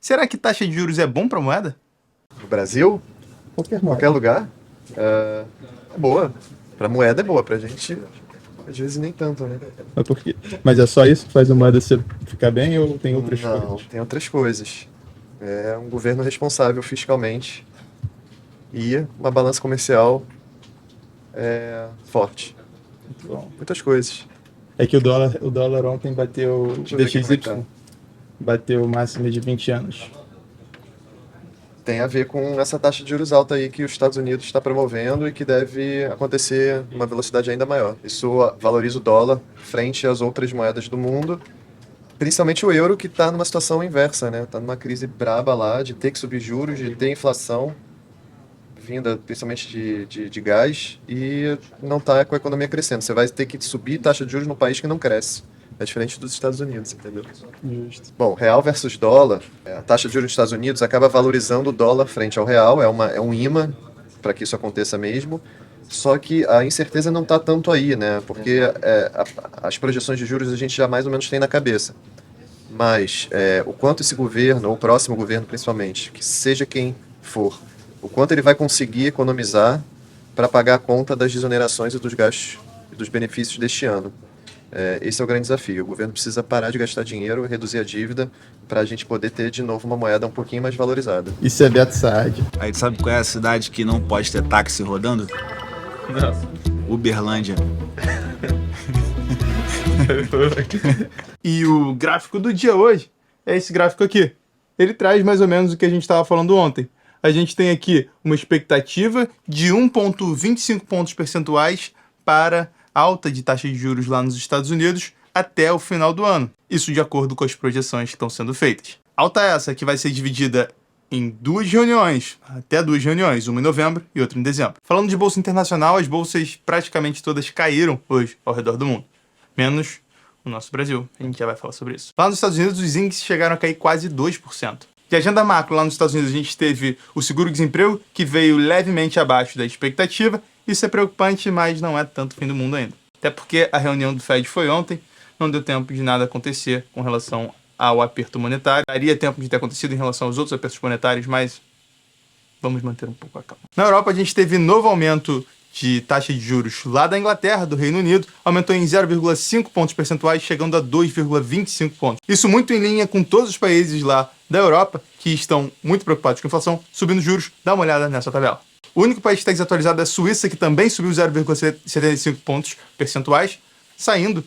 Será que taxa de juros é bom para a moeda? No Brasil, qualquer lugar, é boa. Pra moeda é boa, pra gente, às vezes nem tanto, né? Mas por quê? Mas é só isso que faz a moeda ficar bem ou tem outras Não, coisas? tem outras coisas. É um governo responsável fiscalmente e uma balança comercial forte. Bom, Muitas coisas. é que o dólar ontem bateu, Deixa eu ver aqui como é que DXY, bateu o máximo de 20 anos. Tem a ver com essa taxa de juros alta aí que os Estados Unidos está promovendo e que deve acontecer numa velocidade ainda maior. Isso valoriza o dólar frente às outras moedas do mundo, principalmente o euro, que está numa situação inversa, né? Está numa crise braba lá de ter que subir juros, de ter inflação vinda principalmente de gás e não está com a economia crescendo. Você vai ter que subir taxa de juros num país que não cresce. É diferente dos Estados Unidos, entendeu? Justo. Bom, real versus dólar, a taxa de juros dos Estados Unidos acaba valorizando o dólar frente ao real, é um imã para que isso aconteça mesmo. Só que a incerteza não está tanto aí, né? Porque as projeções de juros a gente já mais ou menos tem na cabeça. Mas o quanto esse governo, ou o próximo governo principalmente, que seja quem for, o quanto ele vai conseguir economizar para pagar a conta das desonerações e dos gastos e dos benefícios deste ano. Esse é o grande desafio. O governo precisa parar de gastar dinheiro, reduzir a dívida, para a gente poder ter de novo uma moeda um pouquinho mais valorizada. Isso é Beto Saad. Aí sabe qual é a cidade que não pode ter táxi rodando? Não. Uberlândia. E o gráfico do dia hoje é esse gráfico aqui. Ele traz mais ou menos o que a gente estava falando ontem. A gente tem aqui uma expectativa de 1,25 pontos percentuais para alta de taxa de juros lá nos Estados Unidos até o final do ano. Isso de acordo com as projeções que estão sendo feitas. Alta essa que vai ser dividida em até duas reuniões, uma em novembro e outra em dezembro. Falando de bolsa internacional, as bolsas praticamente todas caíram hoje ao redor do mundo, menos o nosso Brasil. A gente já vai falar sobre isso. Lá nos Estados Unidos, os índices chegaram a cair quase 2%. De agenda macro, lá nos Estados Unidos, a gente teve o seguro-desemprego, que veio levemente abaixo da expectativa. Isso é preocupante, mas não é tanto fim do mundo ainda. Até porque a reunião do Fed foi ontem, não deu tempo de nada acontecer com relação ao aperto monetário. Daria tempo de ter acontecido em relação aos outros apertos monetários, mas vamos manter um pouco a calma. Na Europa, a gente teve novo aumento de taxa de juros lá da Inglaterra, do Reino Unido, aumentou em 0,5 pontos percentuais, chegando a 2,25 pontos. Isso muito em linha com todos os países lá da Europa, que estão muito preocupados com a inflação, subindo juros. Dá uma olhada nessa tabela. O único país que está desatualizado é a Suíça, que também subiu 0,75 pontos percentuais, saindo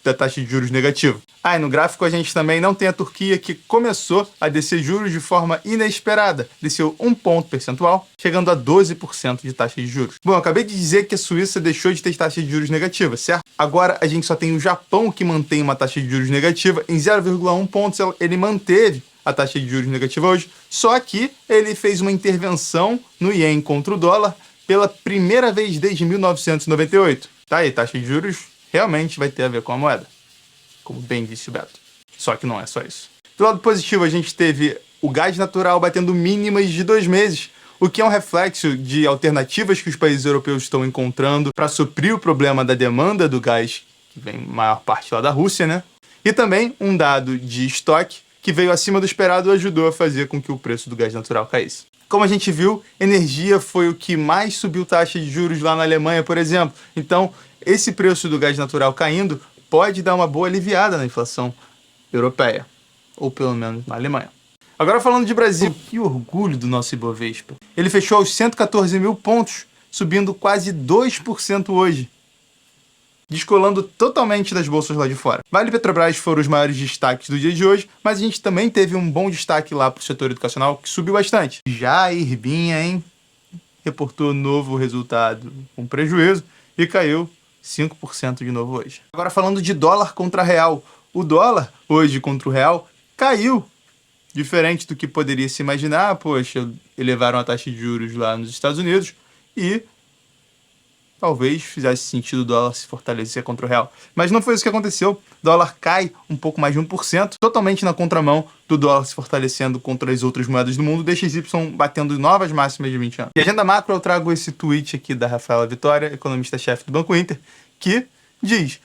da taxa de juros negativa. E no gráfico a gente também não tem a Turquia, que começou a descer juros de forma inesperada. Desceu 1 ponto percentual, chegando a 12% de taxa de juros. Bom, eu acabei de dizer que a Suíça deixou de ter taxa de juros negativa, certo? Agora a gente só tem o Japão que mantém uma taxa de juros negativa. Em 0,1 pontos ele manteve a taxa de juros negativa hoje, só que ele fez uma intervenção no ien contra o dólar pela primeira vez desde 1998. Tá aí, taxa de juros realmente vai ter a ver com a moeda, como bem disse o Beto. Só que não é só isso. Do lado positivo, a gente teve o gás natural batendo mínimas de 2 meses, o que é um reflexo de alternativas que os países europeus estão encontrando para suprir o problema da demanda do gás, que vem maior parte lá da Rússia, né? E também um dado de estoque que veio acima do esperado e ajudou a fazer com que o preço do gás natural caísse. Como a gente viu, energia foi o que mais subiu taxa de juros lá na Alemanha, por exemplo. Então, esse preço do gás natural caindo pode dar uma boa aliviada na inflação europeia, ou pelo menos na Alemanha. Agora falando de Brasil, que orgulho do nosso Ibovespa. Ele fechou aos 114 mil pontos, subindo quase 2% hoje, descolando totalmente das bolsas lá de fora. Vale e Petrobras foram os maiores destaques do dia de hoje, mas a gente também teve um bom destaque lá para o setor educacional, que subiu bastante. Já a Irbinha, reportou novo resultado com prejuízo e caiu 5% de novo hoje. Agora falando de dólar contra real. O dólar, hoje contra o real, caiu. Diferente do que poderia se imaginar, poxa, elevaram a taxa de juros lá nos Estados Unidos e talvez fizesse sentido o dólar se fortalecer contra o real. Mas não foi isso que aconteceu. O dólar cai um pouco mais de 1%, totalmente na contramão do dólar se fortalecendo contra as outras moedas do mundo, DXY batendo novas máximas de 20 anos. De agenda macro, eu trago esse tweet aqui da Rafaela Vitória, economista-chefe do Banco Inter, que diz: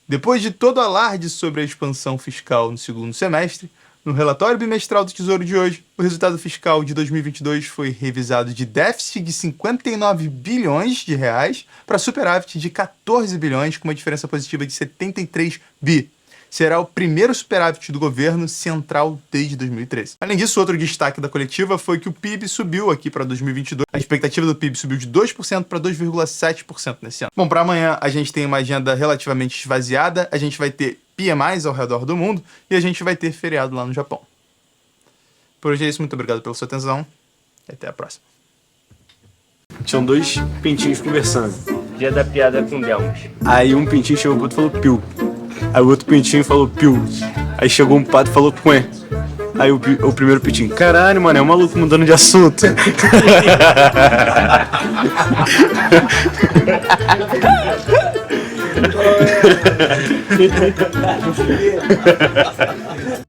depois de todo alarde sobre a expansão fiscal no segundo semestre, No relatório bimestral do Tesouro de hoje, o resultado fiscal de 2022 foi revisado de déficit de 59 bilhões de reais para superávit de 14 bilhões, com uma diferença positiva de 73 bi. Será o primeiro superávit do governo central desde 2013. Além disso, outro destaque da coletiva foi que o PIB subiu aqui para 2022. A expectativa do PIB subiu de 2% para 2,7% nesse ano. Bom, para amanhã a gente tem uma agenda relativamente esvaziada, a gente vai ter PMIs ao redor do mundo e a gente vai ter feriado lá no Japão. Por hoje é isso, muito obrigado pela sua atenção e até a próxima. Tinham dois pintinhos conversando. Dia da piada com Delmas. Aí um pintinho chegou pro outro e falou piu. Aí o outro pintinho falou piu. Aí chegou um pato e falou quê. Aí o primeiro pintinho, caralho, mano, é um maluco mudando de assunto.